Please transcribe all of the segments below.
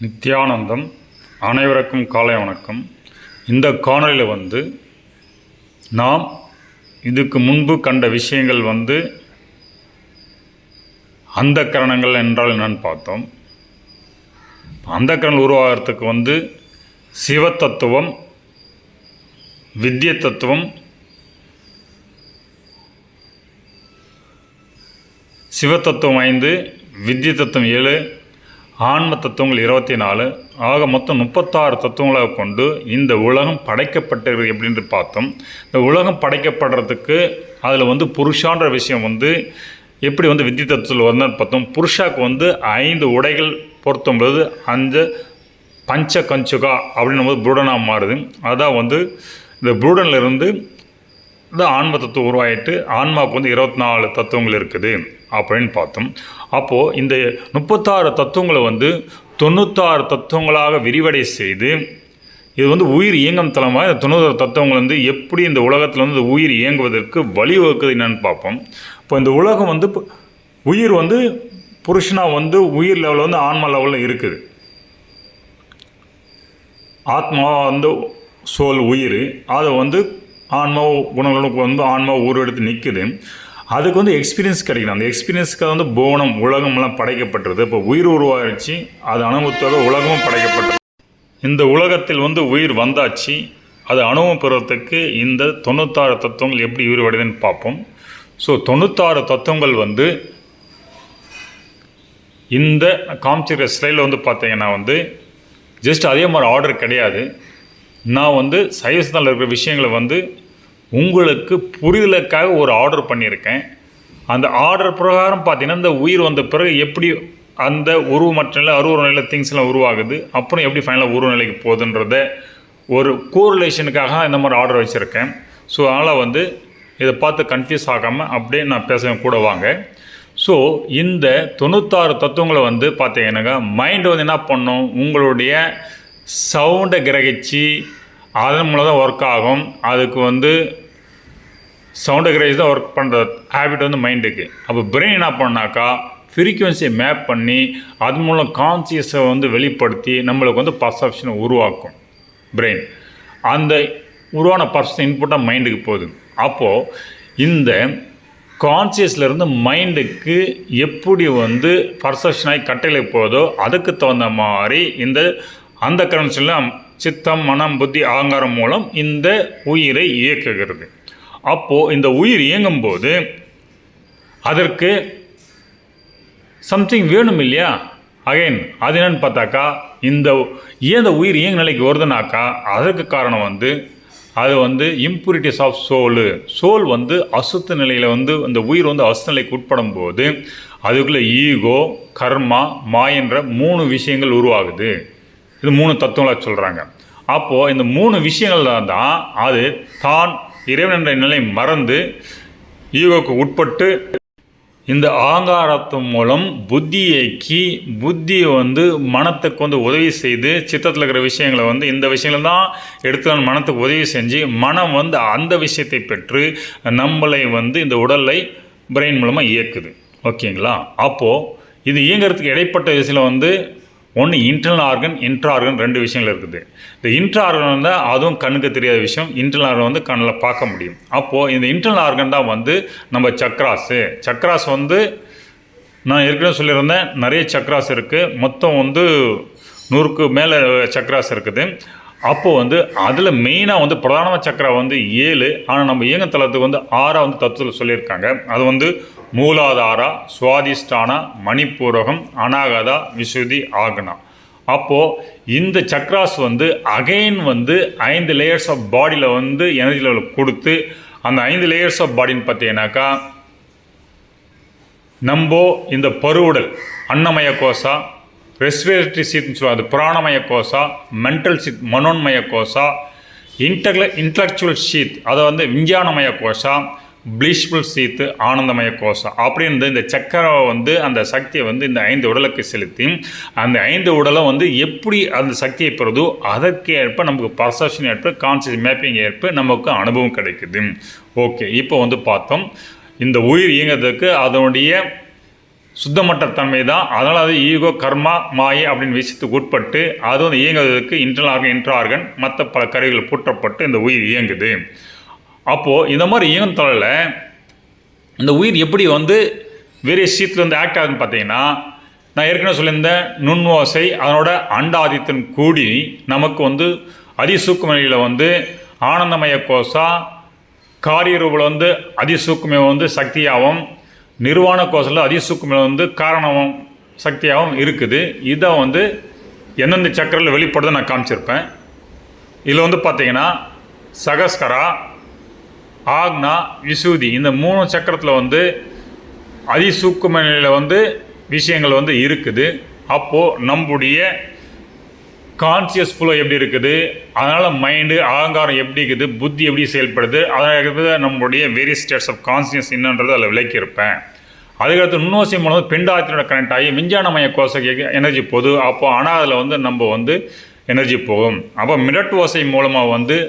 நித்யானந்தம். அனைவருக்கும் காலை வணக்கம். இந்த காணொலியில் நாம் இதுக்கு முன்பு கண்ட விஷயங்கள் அந்த கரணங்கள் என்றால் என்னன்னு பார்த்தோம். அந்த கரணங்கள் உருவாகிறதுக்கு சிவத்தத்துவம், வித்ய தத்துவம், சிவத்தத்துவம் 5, வித்ய தத்துவம் 7, ஆன்ம தத்துவங்கள் 24, ஆக மொத்தம் 36 தத்துவங்களாக கொண்டு இந்த உலகம் படைக்கப்பட்டது எப்படின்னு பார்த்தோம். இந்த உலகம் படைக்கப்படுறதுக்கு அதில் புருஷான்ற விஷயம் எப்படி வித்ய தத்துவத்தில் வருதுன்னு பார்த்தோம். புருஷாவுக்கு 5 உடைகள் பொருத்தும்போது அந்த பஞ்ச கஞ்சுகா அப்படின்னும் போது புருடனாக மாறுது. அதான் இந்த புருடனிலிருந்து இந்த ஆன்ம தத்துவம் உருவாகிட்டு ஆன்மாவுக்கு 24 தத்துவங்கள் இருக்குது அப்படின்னு பார்த்தோம். அப்போது இந்த 36 தத்துவங்களை 96 தத்துவங்களாக விரிவடை செய்து இது உயிர் இயங்கும் தளமாக இந்த 96 தத்துவங்கள் எப்படி இந்த உலகத்தில் உயிர் இயங்குவதற்கு வழிவகுக்குது என்னன்னு பார்ப்போம். இப்போ இந்த உலகம் உயிர் புருஷனாக உயிர் லெவலில் ஆன்மா லெவலில் இருக்குது. ஆத்மா சோல் உயிர் அதை ஆன்மா குணங்களுக்கு ஆன்மா உருவெடுத்து நிற்குது. அதுக்கு எக்ஸ்பீரியன்ஸ் கிடைக்கணும். அந்த எக்ஸ்பீரியன்ஸுக்காக போனம் உலகமெல்லாம் படைக்கப்பட்டது. இப்போ உயிர் உருவாகிடுச்சு, அது அனுபவத்தோட உலகமும் படைக்கப்பட்டது. இந்த உலகத்தில் உயிர் வந்தாச்சு, அது அனுபவம் பெறுவதற்கு இந்த 96 தத்துவங்கள் எப்படி விரிவடைதுன்னு பார்ப்போம். ஸோ 96 தத்துவங்கள் இந்த காமிச்சிருக்கிற ஸ்லைடில் பார்த்தீங்கன்னா ஜஸ்ட் அதே மாதிரி ஆர்டர் கிடையாது. நான் சைவசத்தில் இருக்கிற விஷயங்களை உங்களுக்கு புரிதலுக்காக ஒரு ஆர்டர் பண்ணியிருக்கேன். அந்த ஆர்டர் பிரகாரம் பார்த்தீங்கன்னா இந்த உயிர் வந்த பிறகு எப்படி அந்த உருவமற்ற நிலை அருவ நிலையில் திங்ஸ்லாம் உருவாகுது, அப்புறம் எப்படி ஃபைனலாக உருவ நிலைக்கு போகுதுன்றத ஒரு கோரிலேஷனுக்காக இந்த மாதிரி ஆர்டர் வச்சுருக்கேன். ஸோ அதனால் இதை பார்த்து கன்ஃபியூஸ் ஆகாமல் அப்படியே நான் பேச கூட வாங்க. ஸோ இந்த 96 தத்துவங்களை பார்த்தீங்கன்னாக்கா மைண்டு என்ன பண்ணும், உங்களுடைய சவுண்டை கிரகிச்சு அதன் மூலம் தான் ஒர்க் ஆகும். அதுக்கு சவுண்டை கிரகிச்சு தான் ஒர்க் பண்ணுற ஹேபிட் மைண்டுக்கு. அப்போ பிரெயின் என்ன பண்ணாக்கா ஃப்ரீக்குவன்சியை மேப் பண்ணி அது மூலம் கான்சியஸை வெளிப்படுத்தி நம்மளுக்கு பர்செப்ஷனை உருவாக்கும் பிரெயின். அந்த உருவான பர்சன் இன்புட்டாக மைண்டுக்கு போகுது. அப்போது இந்த கான்சியஸ்லேருந்து மைண்டுக்கு எப்படி பர்செப்ஷனாகி கட்டையில் போதோ அதுக்கு தகுந்த மாதிரி இந்த அந்த கரன்சிலாம் சித்தம், மனம், புத்தி, அகங்காரம் மூலம் இந்த உயிரை இயக்குகிறது. அப்போது இந்த உயிர் இயங்கும்போது அதற்கு சம்திங் வேணும் இல்லையா? அகைன் அது என்னன்னு பார்த்தாக்கா இந்த ஏன் உயிர் இயங்கு நிலைக்கு வருதுனாக்கா அதற்கு காரணம் அது இம்பூரிட்டிஸ் ஆஃப் சோல் அசுத்த நிலையில் அந்த உயிர் அசுத்த நிலைக்கு உட்படும் போது அதுக்குள்ளே ஈகோ, கர்மா, மாயன்ற 3 விஷயங்கள் உருவாகுது. இது 3 தத்துவங்களாக சொல்கிறாங்க. அப்போது இந்த 3 விஷயங்கள் தான் அது தான் இறைவன் என்ற நிலை மறந்து ஈகோக்கு உட்பட்டு இந்த ஆங்காரத்தின் மூலம் புத்தியைக்கு புத்தியை மனத்துக்கு உதவி செய்து சித்தத்தில் இருக்கிற விஷயங்களை இந்த விஷயங்கள் தான் எடுத்து மனத்துக்கு உதவி செஞ்சு மனம் அந்த விஷயத்தை பெற்று நம்மளை இந்த உடலை பிரெயின் மூலமாக இயக்குது. ஓகேங்களா? அப்போது இது இயங்கிறதுக்கு இடைப்பட்ட விஷயம் ஒன்று இன்டர்னல் ஆர்கன், இன்ட்ரா ஆர்கன் 2 விஷயங்கள் இருக்குது. இந்த இன்ட்ரா ஆர்கன் அதுவும் கண்ணுக்கு தெரியாத விஷயம். இன்டர்னல் ஆர்கன் கண்ணில் பார்க்க முடியும். அப்போது இந்த இன்டர்னல் ஆர்கன் தான் நம்ம சக்ராஸு. சக்ராஸ் நான் ஏற்கனவே சொல்லியிருந்தேன், நிறைய சக்ராஸ் இருக்குது. மொத்தம் 100க்கு மேலே சக்ராஸ் இருக்குது. அப்போது அதில் மெயினாக பிரதான சக்கரா 7. ஆனால் நம்ம இயங்கத்தலத்துக்கு 6 தத்துவத்தில் சொல்லியிருக்காங்க. அது மூலாதாரா, சுவாதிஷ்டானா, மணிப்பூரகம், அநாகதா, விசுதி, ஆக்னா. அப்போது இந்த சக்ராஸ் அகைன் 5 லேயர்ஸ் ஆஃப் பாடியில் எனர்ஜி லெவல் கொடுத்து அந்த 5 லேயர்ஸ் ஆஃப் பாடின்னு பார்த்தீங்கன்னாக்கா நம்ம இந்த பருவுடல் அன்னமய கோசா, ரெஸ்பிரேட்டரி சீட்னு சொல்லுவாங்க, அது பிராணமய kosa, mental sheath மனோன்மய kosa, intellectual sheath அதை விஞ்ஞானமய கோஷா, பிளிஷ்ஃபுல் சீத்து ஆனந்தமய கோஷா அப்படின்னு இந்த சக்கரை அந்த சக்தியை இந்த 5 உடலுக்கு செலுத்தி அந்த 5 உடலை எப்படி அந்த சக்தியை பெறுதோ அதற்கு ஏற்ப நமக்கு பர்செப்ஷன் ஏற்ப கான்சியஸ் மேப்பிங் ஏற்ப நமக்கு அனுபவம் கிடைக்குது. ஓகே, இப்போ பார்த்தோம் இந்த உயிர் இயங்கிறதுக்கு அதனுடைய சுத்தமற்ற தன்மை தான். அதனால் அது ஈகோ, கர்மா, மாயை அப்படின்னு விஷயத்துக்கு உட்பட்டு அது வந்து இயங்குவதற்கு இன்டர்னல் ஆர்கன், இன்ட்ரா ஆர்கன், மற்ற பல கருவிகள் பூட்டப்பட்டு இந்த உயிர் இயங்குது. அப்போது இந்த மாதிரி இயங்குதலில் இந்த உயிர் எப்படி வந்து வேரியஸ் விஷயத்தில் வந்து ஆக்ட் ஆகுதுன்னு பார்த்தீங்கன்னா, நான் ஏற்கனவே சொல்லியிருந்தேன், நுண்வோசை அதனோட அண்டாதித்தன் கூடி நமக்கு வந்து அதிசூக்கும நிலையில் வந்து ஆனந்தமய கோஷா, காரியரூபில் வந்து அதிசூக்குமை வந்து சக்தியாகவும், நிர்வாண கோஷத்தில் அதிசூக்குமையில் வந்து காரணமும் சக்தியாகவும் இருக்குது. இதை வந்து எந்தெந்த சக்கரில் வெளிப்படுறதை நான் காமிச்சிருப்பேன். இதில் வந்து பார்த்தீங்கன்னா சகஸ்கரா, ஆக்னா, விசுதி இந்த 3 சக்கரத்தில் வந்து அதிசூக்கும நிலையில் வந்து விஷயங்கள் வந்து இருக்குது. அப்போது நம்முடைய கான்சியஸ் ஃப்ளோ எப்படி இருக்குது, அதனால் மைண்டு, அகங்காரம் எப்படி இருக்குது, புத்தி எப்படி செயல்படுது, அதாவது நம்மளுடைய வேரியஸ் ஸ்டேட்ஸ் ஆஃப் கான்சியஸ் என்னன்றது அதில் விளக்கியிருப்பேன். அதுக்கடுத்து நுண்ணோசை மூலம் பெண்டாத்தினோட கனெக்ட் ஆகி விஞ்ஞானமய கோஷைக்கு எனர்ஜி போகுது. அப்போது ஆனால் அதில் வந்து நம்ம வந்து எனர்ஜி போகும். அப்போ மிரட்டு ஓசை மூலமாக வந்து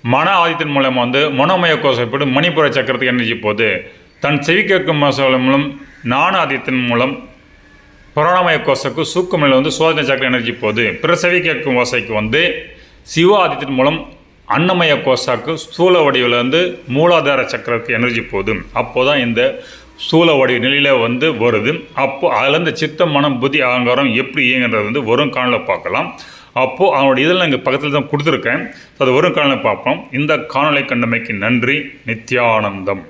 மன ஆதித்தின் மூலமாக வந்து மனோமய கோஷை போட்டு மணிப்புர சக்கரத்துக்கு எனர்ஜி போகுது. தன் செவி கேட்கும் மூலம் நான ஆதித்தின் மூலம் புராணமய கோஷைக்கு சூக்குமையில் வந்து சோதனை சக்கர எனர்ஜி போகுது. பிற செவி கேட்கும் ஓசைக்கு வந்து சிவ ஆதித்தின் மூலம் அன்னமய கோஷாக்கு ஸ்தூல வடிவில் வந்து மூலாதார சக்கரத்துக்கு எனர்ஜி போகுது. அப்போ தான் இந்த ஸ்தூல வடிவ நிலையில் வந்து வருது. அப்போது அதுலேருந்து சித்தம், மனம், புத்தி, அகங்காரம் எப்படி இயங்குறது வந்து வரும் காணொலியில் பார்க்கலாம். அப்போது அவனுடைய இதில் இங்கே பக்கத்தில் தான் கொடுத்துருக்கேன். அது வரும் காணொலியில் பார்ப்போம். இந்த காணொலி கண்டமைக்கு நன்றி. நித்யானந்தம்.